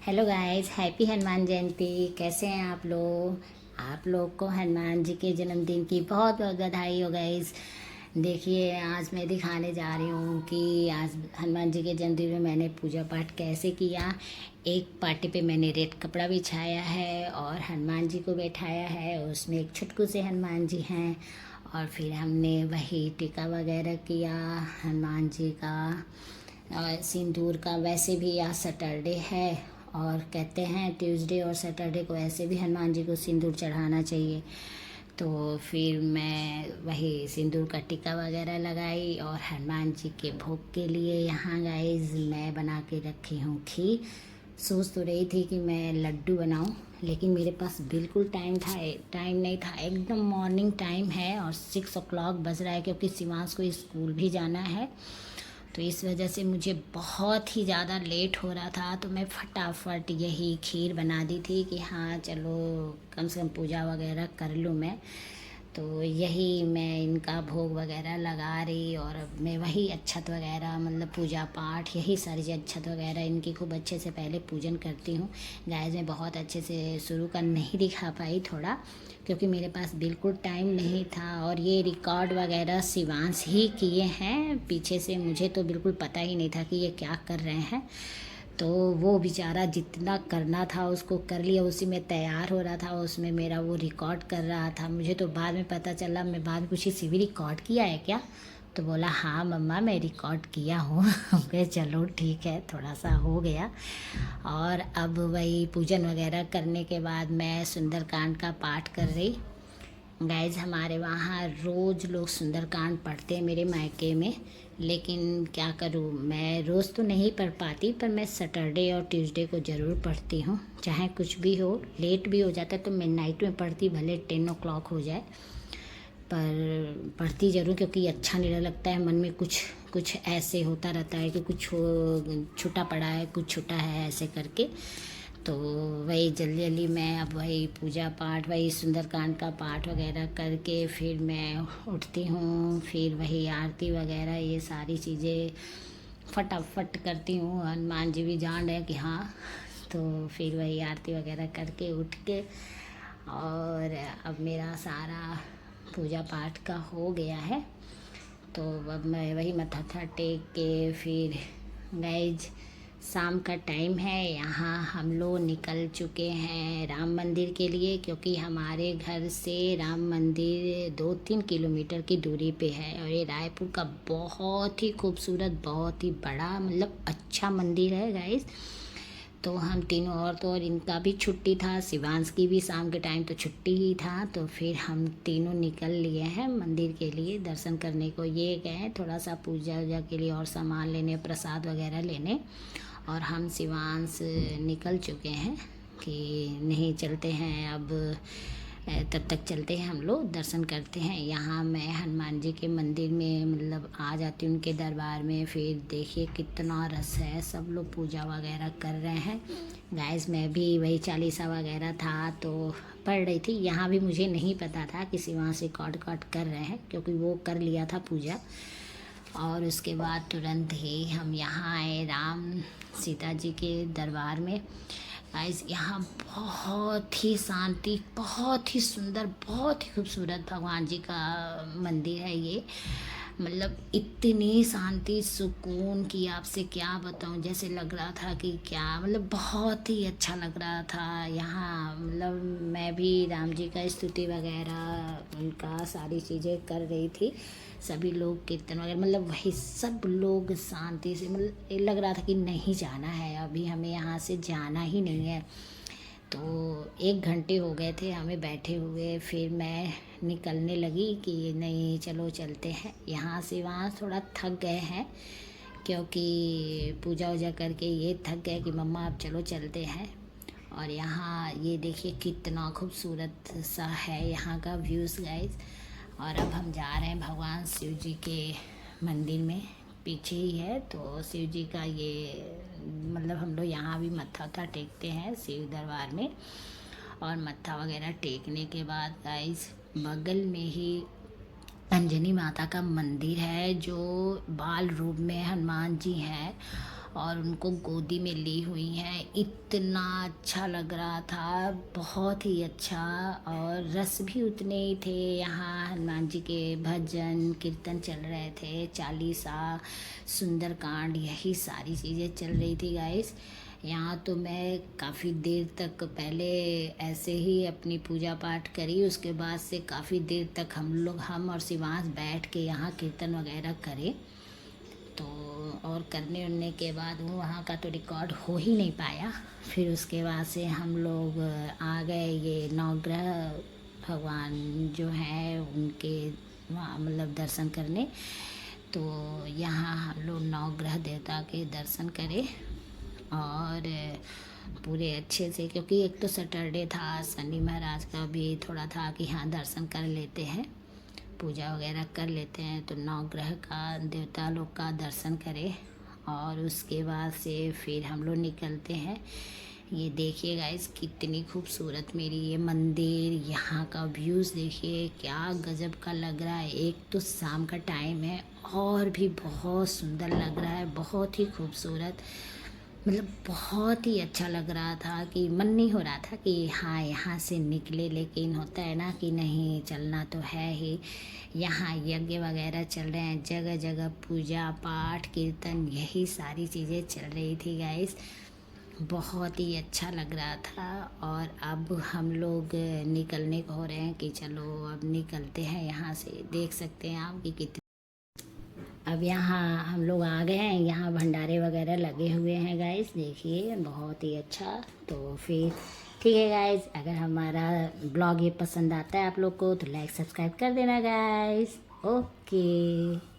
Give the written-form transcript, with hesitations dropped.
Hello guys, happy Hanuman Jayanti. कैसे हैं आप लोग? आप लोग को हनुमान जी के जन्मदिन की बहुत बहुत बधाई हो गाइस। देखिए, आज मैं दिखाने जा रही हूँ कि आज हनुमान जी के जन्मदिन में मैंने पूजा पाठ कैसे किया। एक पार्टी पे मैंने रेड कपड़ा बिछाया है और हनुमान जी को बैठाया है, उसमें एक छुटकू से हनुमान जी हैं। और फिर हमने वही टीका वगैरह किया हनुमान जी का और सिंदूर का। वैसे भी आज सैटरडे है और कहते हैं ट्यूसडे और सैटरडे को ऐसे भी हनुमान जी को सिंदूर चढ़ाना चाहिए। तो फिर मैं वही सिंदूर का टीका वगैरह लगाई और हनुमान जी के भोग के लिए यहाँ गाइस मैं बना के रखी हूँ खीर। सोच तो रही थी कि मैं लड्डू बनाऊं, लेकिन मेरे पास बिल्कुल टाइम नहीं था। एकदम मॉर्निंग टाइम है और 6 o'clock बज रहा है, क्योंकि शिवांश को स्कूल भी जाना है। तो इस वजह से मुझे बहुत ही ज़्यादा लेट हो रहा था, तो मैं फटाफट यही खीर बना दी थी कि हाँ चलो कम से कम पूजा वगैरह कर लूँ मैं। तो यही मैं इनका भोग वगैरह लगा रही और अब मैं वही अक्षत वगैरह मतलब पूजा पाठ यही सारी चीज़ अक्षत वगैरह इनकी खूब अच्छे से पहले पूजन करती हूँ। गाइस मैं बहुत अच्छे से शुरू का नहीं दिखा पाई थोड़ा, क्योंकि मेरे पास बिल्कुल टाइम नहीं था। और ये रिकॉर्ड वगैरह शिवांश ही किए हैं पीछे से, मुझे तो बिल्कुल पता ही नहीं था कि ये क्या कर रहे हैं। तो वो बेचारा जितना करना था उसको कर लिया, उसी में तैयार हो रहा था, उसमें मेरा वो रिकॉर्ड कर रहा था। मुझे तो बाद में पता चला, मैं बाद में पूछी सीवी रिकॉर्ड किया है क्या? तो बोला हाँ मम्मा मैं रिकॉर्ड किया हूँ। कहे चलो ठीक है, थोड़ा सा हो गया। और अब वही पूजन वगैरह करने के बाद मैं सुंदरकांड का पाठ कर रही। गाइज हमारे वहाँ रोज़ लोग सुंदरकांड पढ़ते हैं मेरे मायके में, लेकिन क्या करूँ, मैं रोज़ तो नहीं पढ़ पाती, पर मैं सैटरडे और ट्यूसडे को ज़रूर पढ़ती हूँ। चाहे कुछ भी हो, लेट भी हो जाता है तो मैं नाइट में पढ़ती, भले 10 o'clock हो जाए, पर पढ़ती ज़रूर, क्योंकि अच्छा नहीं लगता है। मन में कुछ कुछ ऐसे होता रहता है कि कुछ छूटा पड़ा है, कुछ छूटा है, ऐसे करके। तो वही जल्दी जल्दी मैं अब वही पूजा पाठ वही सुंदरकांड का पाठ वगैरह करके फिर मैं उठती हूँ। फिर वही आरती वगैरह ये सारी चीज़ें फटाफट करती हूँ। हनुमान जी भी जान रहे हैं कि हाँ। तो फिर वही आरती वगैरह करके उठ के और अब मेरा सारा पूजा पाठ का हो गया है। तो अब मैं वही मत्था था टेक के फिर गाइज शाम का टाइम है। यहाँ हम लोग निकल चुके हैं राम मंदिर के लिए, क्योंकि हमारे घर से राम मंदिर 2-3 किलोमीटर की दूरी पे है और ये रायपुर का बहुत ही खूबसूरत बहुत ही बड़ा मतलब अच्छा मंदिर है गाइस। तो हम तीनों औरतों और इनका भी छुट्टी था, शिवांश की भी शाम के टाइम तो छुट्टी ही था, तो फिर हम तीनों निकल लिए हैं मंदिर के लिए दर्शन करने को। ये गए हैं थोड़ा सा पूजा वूजा के लिए और सामान लेने, प्रसाद वगैरह लेने, और हम शिवांश निकल चुके हैं कि नहीं चलते हैं अब, तब तक चलते हैं हम लोग दर्शन करते हैं। यहाँ मैं हनुमान जी के मंदिर में मतलब आ जाती हूँ उनके दरबार में। फिर देखिए कितना रस है, सब लोग पूजा वगैरह कर रहे हैं। गाइस मैं भी वही चालीसा वगैरह था तो पढ़ रही थी। यहाँ भी मुझे नहीं पता था कि शिवांश रिकॉर्ड कर रहे हैं, क्योंकि वो कर लिया था पूजा। और उसके बाद तुरंत ही हम यहाँ आए राम सीता जी के दरबार में। गाइस यहाँ बहुत ही शांति, बहुत ही सुंदर, बहुत ही खूबसूरत भगवान जी का मंदिर है ये। मतलब इतनी शांति सुकून की आपसे क्या बताऊँ, जैसे लग रहा था कि क्या मतलब बहुत ही अच्छा लग रहा था यहाँ। मतलब मैं भी राम जी का स्तुति वगैरह उनका सारी चीज़ें कर रही थी। सभी लोग कीर्तन वगैरह मतलब वही सब लोग शांति से, मतलब ये लग रहा था कि नहीं जाना है अभी, हमें यहाँ से जाना ही नहीं है। तो 1 घंटे हो गए थे हमें बैठे हुए, फिर मैं निकलने लगी कि नहीं चलो चलते हैं यहाँ से। वहाँ थोड़ा थक गए हैं, क्योंकि पूजा वूजा करके ये थक गए कि मम्मा अब चलो चलते हैं। और यहाँ ये देखिए कितना खूबसूरत सा है यहाँ का व्यूज़ गाइस। और अब हम जा रहे हैं भगवान शिव जी के मंदिर में, पीछे ही है तो शिव जी का ये मतलब हम लोग यहाँ भी मत्था वत्था टेकते हैं शिव दरबार में। और मत्था वगैरह टेकने के बाद गाइस बगल में ही अंजनी माता का मंदिर है, जो बाल रूप में हनुमान जी हैं। और उनको गोदी में ली हुई हैं। इतना अच्छा लग रहा था, बहुत ही अच्छा। और रस भी उतने ही थे। यहाँ हनुमान जी के भजन कीर्तन चल रहे थे, चालीसा, सुंदरकांड, यही सारी चीज़ें चल रही थी गाइस। यहाँ तो मैं काफ़ी देर तक पहले ऐसे ही अपनी पूजा पाठ करी, उसके बाद से काफ़ी देर तक हम और शिवांश बैठ के यहाँ कीर्तन वगैरह करे। तो और करने के बाद वो वहाँ का तो रिकॉर्ड हो ही नहीं पाया। फिर उसके बाद से हम लोग आ गए ये नवग्रह भगवान जो है उनके वहाँ मतलब दर्शन करने। तो यहाँ हम लोग नवग्रह देवता के दर्शन करें और पूरे अच्छे से, क्योंकि एक तो सैटरडे था, शनि महाराज का भी थोड़ा था कि हाँ दर्शन कर लेते हैं, पूजा वगैरह कर लेते हैं, तो नवग्रह का देवता लोग का दर्शन करें। और उसके बाद से फिर हम लोग निकलते हैं। ये देखिए गाइस कितनी खूबसूरत मेरी ये मंदिर, यहाँ का व्यूज़ देखिए क्या गजब का लग रहा है। एक तो शाम का टाइम है और भी बहुत सुंदर लग रहा है, बहुत ही खूबसूरत, मतलब बहुत ही अच्छा लग रहा था कि मन नहीं हो रहा था कि हाँ यहाँ से निकले, लेकिन होता है ना कि नहीं चलना तो है ही। यहाँ यज्ञ वगैरह चल रहे हैं, जगह जगह पूजा पाठ कीर्तन यही सारी चीज़ें चल रही थी गाइस, बहुत ही अच्छा लग रहा था। और अब हम लोग निकलने को हो रहे हैं कि चलो अब निकलते हैं यहाँ से। देख सकते हैं आप कि कितनी, अब यहाँ हम लोग आ गए हैं, यहाँ भंडारे वगैरह लगे हुए हैं गाइस, देखिए बहुत ही अच्छा। तो फिर ठीक है गाइस, अगर हमारा ब्लॉग ये पसंद आता है आप लोग को तो लाइक सब्सक्राइब कर देना गाइस। ओके।